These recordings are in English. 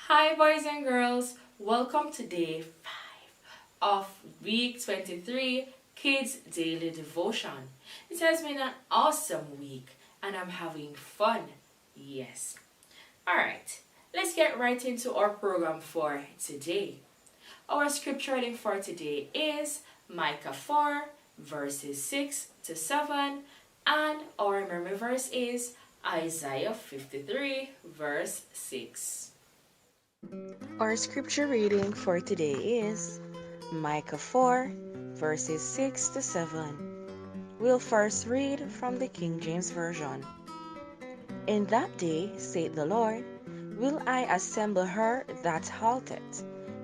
Hi boys and girls, welcome to day 5 of week 23 Kids Daily Devotion. It has been an awesome week and I'm having fun, yes. Alright, let's get right into our program for today. Our scripture reading for today is Micah 4 verses 6 to 7 and our memory verse is Isaiah 53 verse 6. Our scripture reading for today is Micah 4, verses 6 to 7. We'll first read from the King James Version. In that day, saith the Lord, will I assemble her that halteth,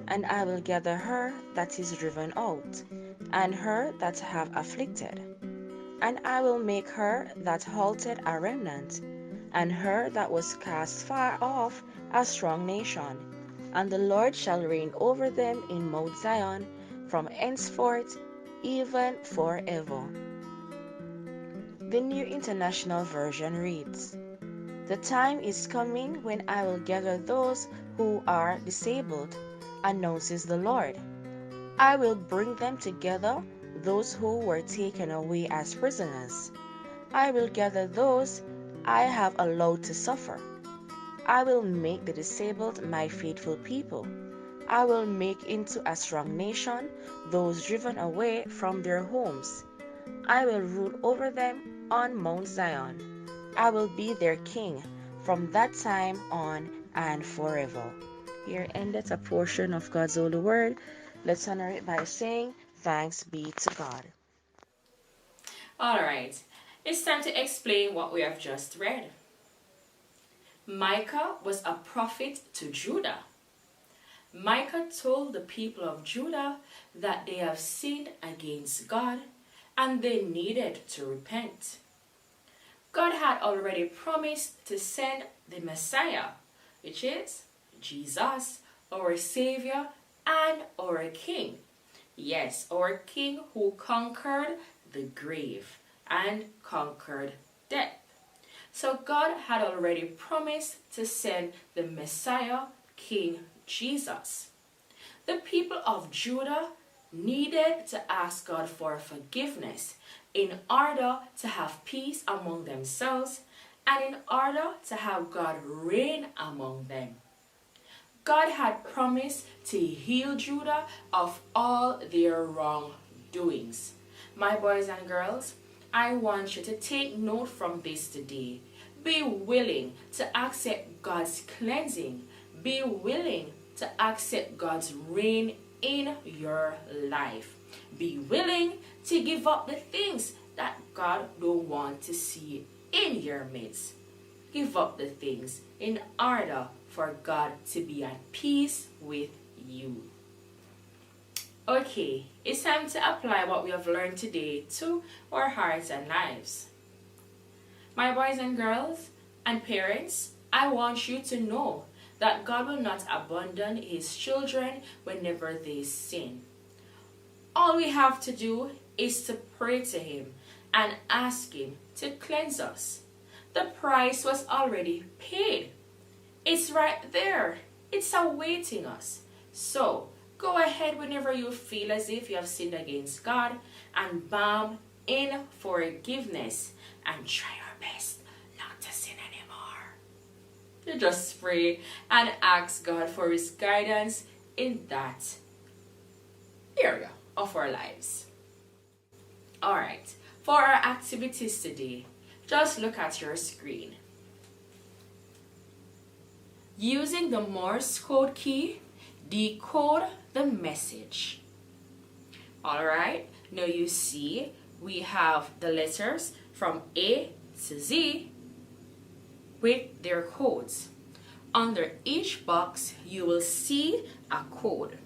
and I will gather her that is driven out, and her that have afflicted. And I will make her that halted a remnant, and her that was cast far off a strong nation. And the Lord shall reign over them in Mount Zion from henceforth, even forever. The New International Version reads, The time is coming when I will gather those who are disabled, announces the Lord. I will bring them together, those who were taken away as prisoners. I will gather those I have allowed to suffer. I will make the disabled my faithful people. I will make into a strong nation those driven away from their homes. I will rule over them on Mount Zion. I will be their king from that time on and forever. Here endeth a portion of God's holy word. Let's honor it by saying, Thanks be to God. Alright, it's time to explain what we have just read. Micah was a prophet to Judah. Micah told the people of Judah that they have sinned against God and they needed to repent. God had already promised to send the Messiah, which is Jesus, our Savior and our King. Yes, our King who conquered the grave and conquered death. So God had already promised to send the Messiah, King Jesus. The people of Judah needed to ask God for forgiveness in order to have peace among themselves and in order to have God reign among them. God had promised to heal Judah of all their wrongdoings. My boys and girls, I want you to take note from this today. Be willing to accept God's cleansing. Be willing to accept God's reign in your life. Be willing to give up the things that God don't want to see in your midst. Give up the things in order for God to be at peace with you. Okay, it's time to apply what we have learned today to our hearts and lives. My boys and girls and parents, I want you to know that God will not abandon His children whenever they sin. All we have to do is to pray to Him and ask Him to cleanse us. The price was already paid. It's right there. It's awaiting us. So, go ahead whenever you feel as if you have sinned against God and bow in forgiveness and try your best not to sin anymore. You just pray and ask God for His guidance in that area of our lives. Alright, for our activities today, just look at your screen. Using the Morse code key, decode the message. Alright, now you see we have the letters from A to Z with their codes. Under each box you will see a code.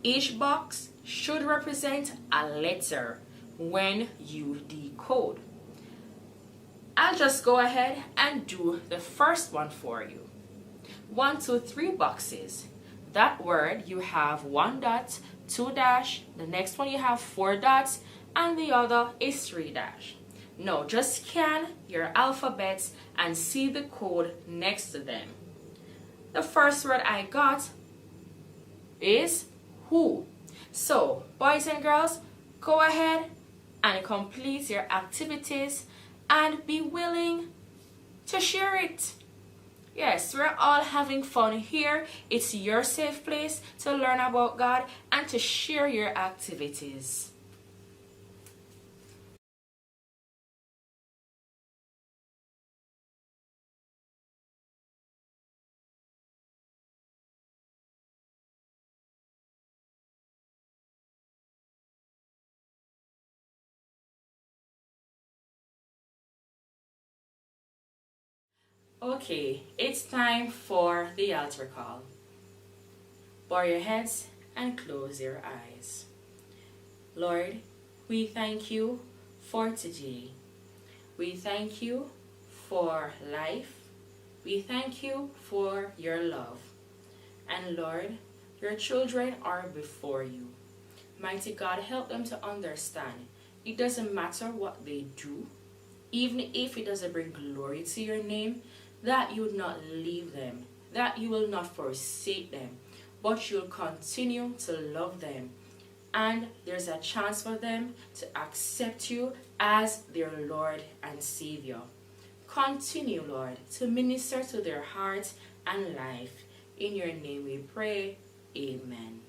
Each box should represent a letter when you decode. I'll just go ahead and do the first one for you. 1, 2, 3 boxes. That word you have 1 dot, 2 dash, the next one you have 4 dots, and the other is 3 dash. Now just scan your alphabets and see the code next to them. the first word I got is who. So, boys and girls, go ahead and complete your activities and be willing to share it. Yes, we're all having fun here. It's your safe place to learn about God and to share your activities. Okay, it's time for the altar call. Bow your heads and close your eyes. Lord, we thank you for today. We thank you for life. We thank you for your love. And Lord, your children are before you. Mighty God, help them to understand it doesn't matter what they do, even if it doesn't bring glory to your name, that you would not leave them, that you will not forsake them, but you'll continue to love them. And there's a chance for them to accept you as their Lord and Savior. Continue, Lord, to minister to their hearts and life. In your name we pray. Amen.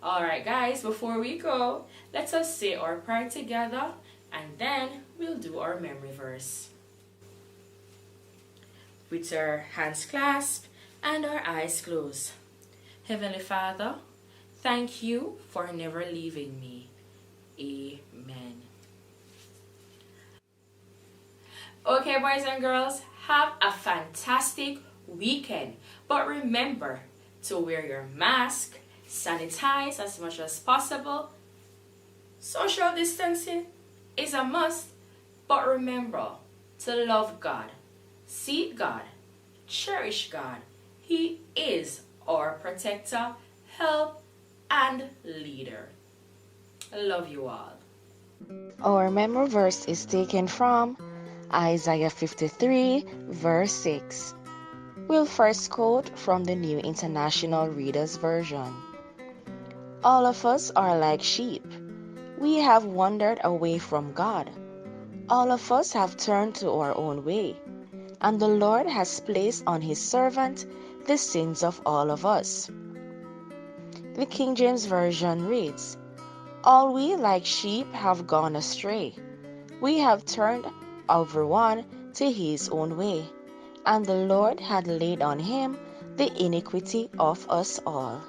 Alright guys, before we go, let us say our prayer together and then we'll do our memory verse. With our hands clasped and our eyes closed. Heavenly Father, thank you for never leaving me. Amen. Okay, boys and girls, have a fantastic weekend. But remember to wear your mask, sanitize as much as possible. Social distancing is a must, but remember to love God, seek God, cherish God. He is our protector, help, and leader. I love you all. Our memory verse is taken from Isaiah 53, verse 6. We'll first quote from the New International Reader's Version. All of us are like sheep. We have wandered away from God. All of us have turned to our own way, and the Lord has placed on his servant the sins of all of us. The King James Version reads, All we like sheep have gone astray. We have turned every one to his own way, and the Lord had laid on him the iniquity of us all.